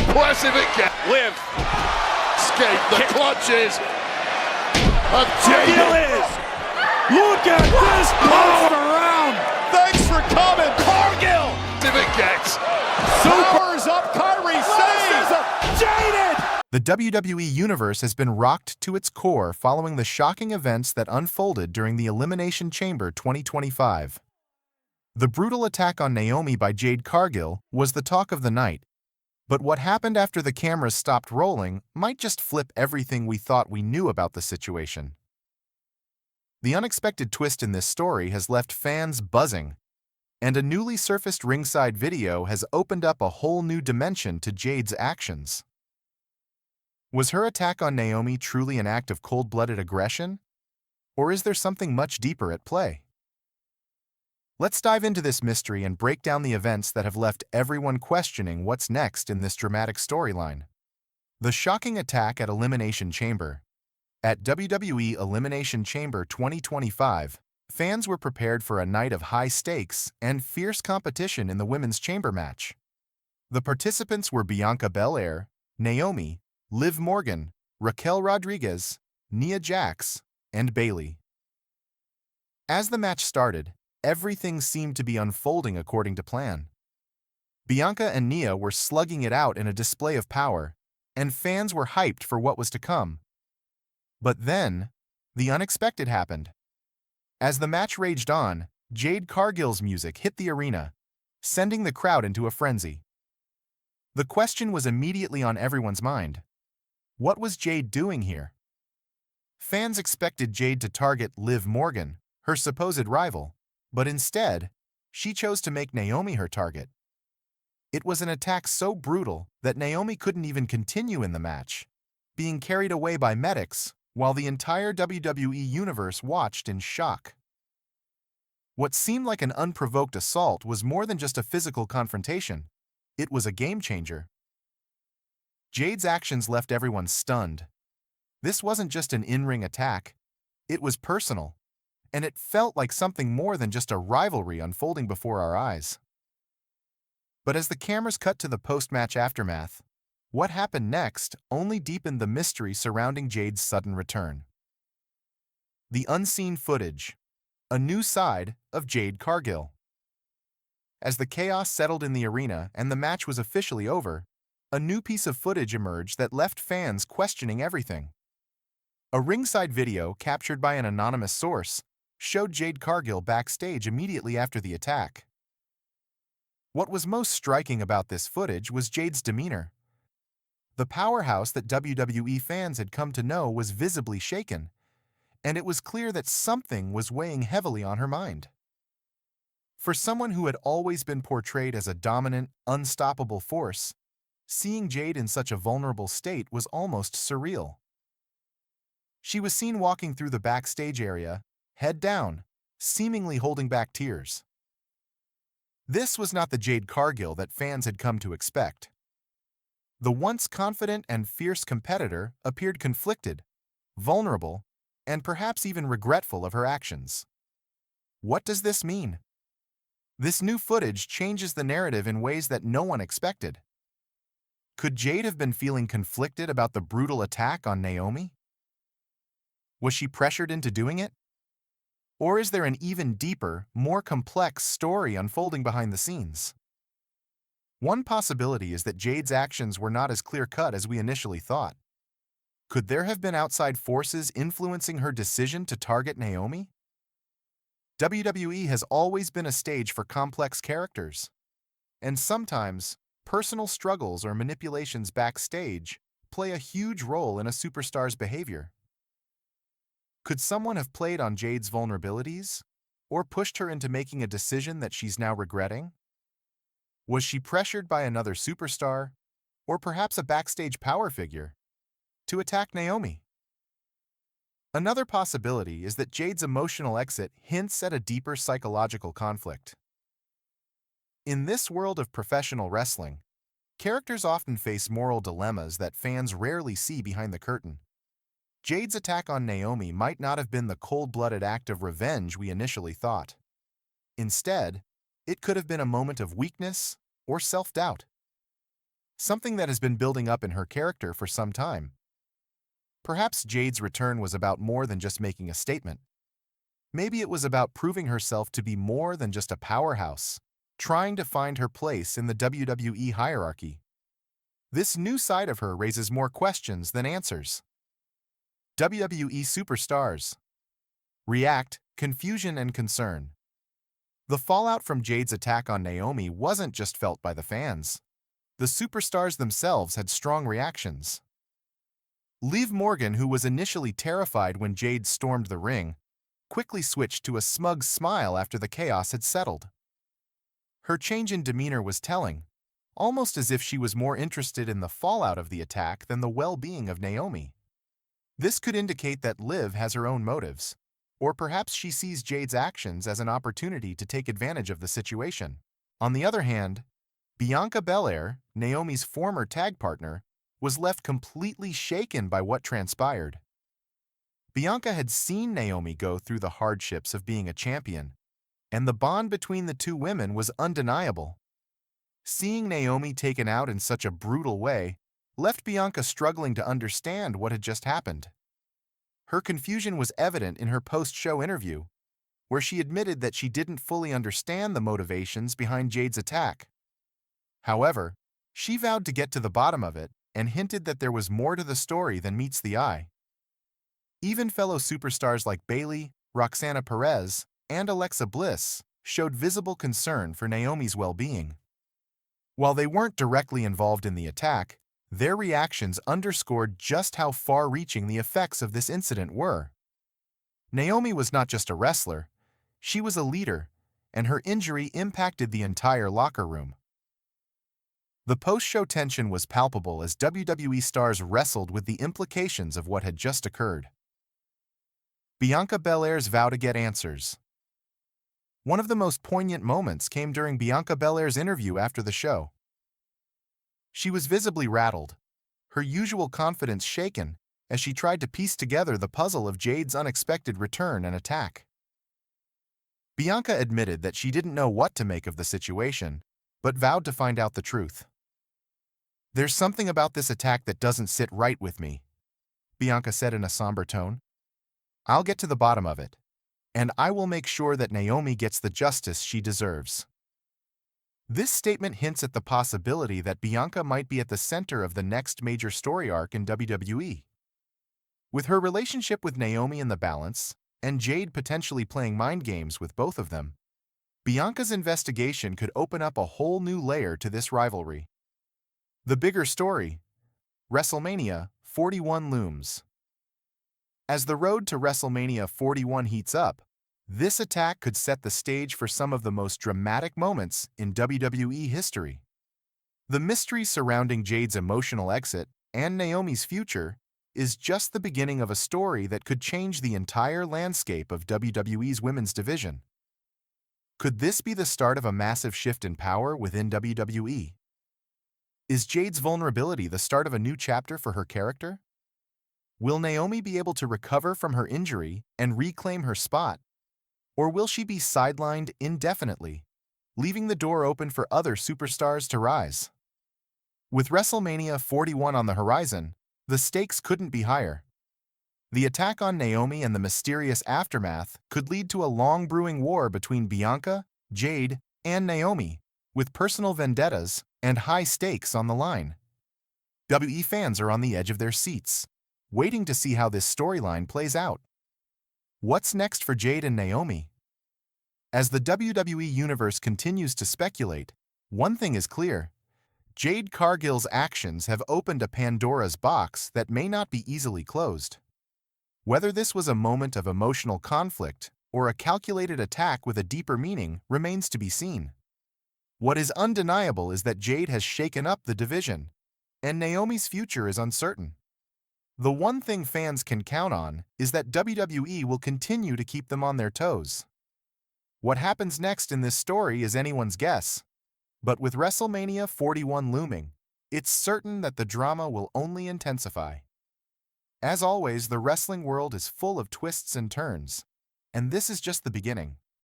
impressive it gets. Liv. Escape the clutches of Jade. Look at this power around. Thanks for coming, Cargill. If it gets. Supers up, Kyrie saves. Jaded. The WWE Universe has been rocked to its core following the shocking events that unfolded during the Elimination Chamber 2025. The brutal attack on Naomi by Jade Cargill was the talk of the night, but what happened after the cameras stopped rolling might just flip everything we thought we knew about the situation. The unexpected twist in this story has left fans buzzing, and a newly surfaced ringside video has opened up a whole new dimension to Jade's actions. Was her attack on Naomi truly an act of cold-blooded aggression? Or is there something much deeper at play? Let's dive into this mystery and break down the events that have left everyone questioning what's next in this dramatic storyline. The shocking attack at Elimination Chamber. At WWE Elimination Chamber 2025, fans were prepared for a night of high stakes and fierce competition in the women's chamber match. The participants were Bianca Belair, Naomi, Liv Morgan, Raquel Rodriguez, Nia Jax, and Bayley. As the match started, everything seemed to be unfolding according to plan. Bianca and Nia were slugging it out in a display of power, and fans were hyped for what was to come. But then, the unexpected happened. As the match raged on, Jade Cargill's music hit the arena, sending the crowd into a frenzy. The question was immediately on everyone's mind. What was Jade doing here? Fans expected Jade to target Liv Morgan, her supposed rival, but instead, she chose to make Naomi her target. It was an attack so brutal that Naomi couldn't even continue in the match, being carried away by medics while the entire WWE Universe watched in shock. What seemed like an unprovoked assault was more than just a physical confrontation. It was a game changer. Jade's actions left everyone stunned. This wasn't just an in-ring attack. It was personal, and it felt like something more than just a rivalry unfolding before our eyes. But as the cameras cut to the post-match aftermath, what happened next only deepened the mystery surrounding Jade's sudden return. The unseen footage, a new side of Jade Cargill. As the chaos settled in the arena and the match was officially over, a new piece of footage emerged that left fans questioning everything. A ringside video captured by an anonymous source showed Jade Cargill backstage immediately after the attack. What was most striking about this footage was Jade's demeanor. The powerhouse that WWE fans had come to know was visibly shaken, and it was clear that something was weighing heavily on her mind. For someone who had always been portrayed as a dominant, unstoppable force, seeing Jade in such a vulnerable state was almost surreal. She was seen walking through the backstage area, head down, seemingly holding back tears. This was not the Jade Cargill that fans had come to expect. The once confident and fierce competitor appeared conflicted, vulnerable, and perhaps even regretful of her actions. What does this mean? This new footage changes the narrative in ways that no one expected. Could Jade have been feeling conflicted about the brutal attack on Naomi? Was she pressured into doing it? Or is there an even deeper, more complex story unfolding behind the scenes? One possibility is that Jade's actions were not as clear-cut as we initially thought. Could there have been outside forces influencing her decision to target Naomi? WWE has always been a stage for complex characters, and sometimes personal struggles or manipulations backstage play a huge role in a superstar's behavior. Could someone have played on Jade's vulnerabilities, or pushed her into making a decision that she's now regretting? Was she pressured by another superstar, or perhaps a backstage power figure, to attack Naomi? Another possibility is that Jade's emotional exit hints at a deeper psychological conflict. In this world of professional wrestling, characters often face moral dilemmas that fans rarely see behind the curtain. Jade's attack on Naomi might not have been the cold-blooded act of revenge we initially thought. Instead, it could have been a moment of weakness or self-doubt. something that has been building up in her character for some time. Perhaps Jade's return was about more than just making a statement. Maybe it was about proving herself to be more than just a powerhouse, trying to find her place in the WWE hierarchy. This new side of her raises more questions than answers. WWE superstars react, confusion and concern. The fallout from Jade's attack on Naomi wasn't just felt by the fans. The superstars themselves had strong reactions. Liv Morgan, who was initially terrified when Jade stormed the ring, quickly switched to a smug smile after the chaos had settled. Her change in demeanor was telling, almost as if she was more interested in the fallout of the attack than the well-being of Naomi. This could indicate that Liv has her own motives, or perhaps she sees Jade's actions as an opportunity to take advantage of the situation. On the other hand, Bianca Belair, Naomi's former tag partner, was left completely shaken by what transpired. Bianca had seen Naomi go through the hardships of being a champion, and the bond between the two women was undeniable. Seeing Naomi taken out in such a brutal way left Bianca struggling to understand what had just happened. Her confusion was evident in her post-show interview, where she admitted that she didn't fully understand the motivations behind Jade's attack. However, she vowed to get to the bottom of it and hinted that there was more to the story than meets the eye. Even fellow superstars like Bayley, Roxana Perez, and Alexa Bliss showed visible concern for Naomi's well-being. While they weren't directly involved in the attack, their reactions underscored just how far-reaching the effects of this incident were. Naomi was not just a wrestler, she was a leader, and her injury impacted the entire locker room. The post-show tension was palpable as WWE stars wrestled with the implications of what had just occurred. Bianca Belair's vow to get answers. One of the most poignant moments came during Bianca Belair's interview after the show. She was visibly rattled, her usual confidence shaken as she tried to piece together the puzzle of Jade's unexpected return and attack. Bianca admitted that she didn't know what to make of the situation, but vowed to find out the truth. "There's something about this attack that doesn't sit right with me," Bianca said in a somber tone. "I'll get to the bottom of it, and I will make sure that Naomi gets the justice she deserves." This statement hints at the possibility that Bianca might be at the center of the next major story arc in WWE. With her relationship with Naomi in the balance, and Jade potentially playing mind games with both of them, Bianca's investigation could open up a whole new layer to this rivalry. The bigger story, WrestleMania 41 looms. As the road to WrestleMania 41 heats up, this attack could set the stage for some of the most dramatic moments in WWE history. The mystery surrounding Jade's emotional exit and Naomi's future is just the beginning of a story that could change the entire landscape of WWE's women's division. Could this be the start of a massive shift in power within WWE? Is Jade's vulnerability the start of a new chapter for her character? Will Naomi be able to recover from her injury and reclaim her spot? Or will she be sidelined indefinitely, leaving the door open for other superstars to rise? With WrestleMania 41 on the horizon, the stakes couldn't be higher. The attack on Naomi and the mysterious aftermath could lead to a long-brewing war between Bianca, Jade, and Naomi, with personal vendettas and high stakes on the line. WWE fans are on the edge of their seats, waiting to see how this storyline plays out. What's next for Jade and Naomi? As the WWE Universe continues to speculate, one thing is clear. Jade Cargill's actions have opened a Pandora's box that may not be easily closed. Whether this was a moment of emotional conflict or a calculated attack with a deeper meaning remains to be seen. What is undeniable is that Jade has shaken up the division, and Naomi's future is uncertain. The one thing fans can count on is that WWE will continue to keep them on their toes. What happens next in this story is anyone's guess, but with WrestleMania 41 looming, it's certain that the drama will only intensify. As always, the wrestling world is full of twists and turns, and this is just the beginning.